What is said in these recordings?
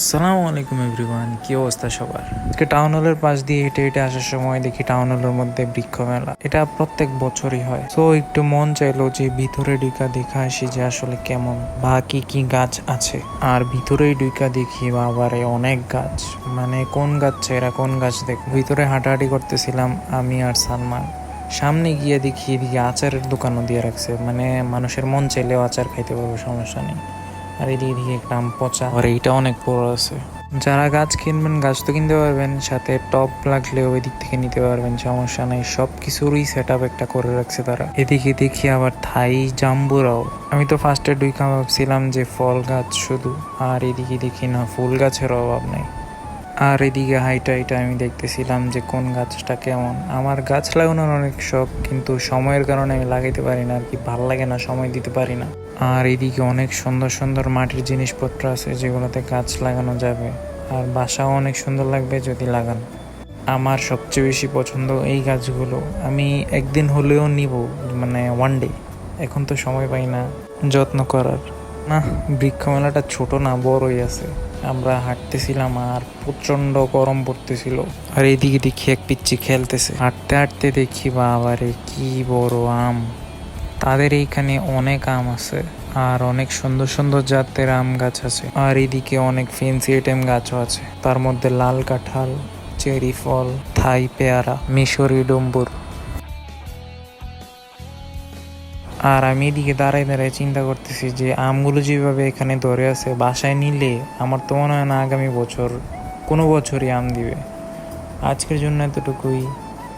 আসসালামু আলাইকুম এভরিওয়ান, কি অবস্থা সবার? আজকে টাউন হলের পাশ দিয়ে হেঁটে হেঁটে আসার সময় দেখি টাউন হলের মধ্যে বৃক্ষ মেলা। এটা প্রত্যেক বছরই হয়। তো একটু মন চাইলো যে ভিতরে ঢুকা দেখা আসি যে আসলে কেমন বা কি কি গাছ আছে। আর ভিতরেই ঢুকা দেখি বাবারে অনেক গাছ, মানে কোন গাছ ছেড়া কোন গাছ দেখ। ভিতরে হাঁটাহাঁটি করতেছিলাম আমি আর সালমান। সামনে গিয়ে দেখি এদিকে আচারের দোকানও দিয়ে রাখছে, মানে মানুষের মন চাইলেও আচার খাইতে পারবে, সমস্যা নেই। আর এদিকে দিকে একটা আম পচা, আর এইটা অনেক বড় আছে। যারা গাছ কিনবেন গাছ তো কিনতে পারবেন, সাথে টব লাগলেও ওই দিক থেকে নিতে পারবেন, সমস্যা নেই। সব কিছুরই সেট আপ একটা করে রাখছে তারা। এদিকে দেখি আবার থাই জাম্বুরাও। আমি তো ফার্স্টে ডুইকা ভাবছিলাম যে ফল গাছ শুধু, আর এদিকে দেখি না, ফুল গাছের অভাব নেই। আর এদিকে হাইটা এটা আমি দেখতেছিলাম যে কোন গাছটা কেমন। আমার গাছ লাগানোর অনেক শখ, কিন্তু সময়ের কারণে আমি লাগাইতে পারি না, আর কি ভাল লাগে না, সময় দিতে পারি না। আর এদিকে অনেক সুন্দর সুন্দর মাটির জিনিসপত্র আছে যেগুলোতে গাছ লাগানো যাবে, আর বাসাও অনেক সুন্দর লাগবে যদি লাগান। আমার সবচেয়ে বেশি পছন্দ এই গাছগুলো। আমি একদিন হলেও নিব, মানে ওয়ান ডে। এখন তো সময় পাই না যত্ন করার। না, বৃক্ষ মেলাটা ছোট না, বড়ই আছে। আমরা হাঁটতেছিলাম আর প্রচন্ড গরম পড়তেছিল। আর এইদিকে দেখি এক পিচ্চি খেলতেছে। হাঁটতে হাঁটতে দেখি বাবারে কি বড় আম। তাদের এইখানে অনেক আম আছে, আর অনেক সুন্দর সুন্দর জাতের আম গাছ আছে। আর এদিকে অনেক ফেন্সি আইটেম গাছও আছে, তার মধ্যে লাল কাঁঠাল, চেরি ফল, থাই পেয়ারা, মিশরি ডম্বুর। আর আমি এদিকে দাঁড়ায় দাঁড়ায় চিন্তা করতেছি যে আমগুলো যেভাবে এখানে ধরে আছে, বাসায় নিলে আমার তো মনে হয় না আগামী বছর কোনো বছরই আম দিবে। আজকের জন্য এতটুকুই।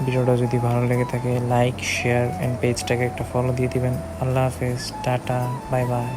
ভিডিওটা যদি ভালো লেগে থাকে লাইক, শেয়ার অ্যান্ড পেজটাকে একটা ফলো দিয়ে দিবেন। আল্লাহ হাফেজ, টাটা, বাই বাই।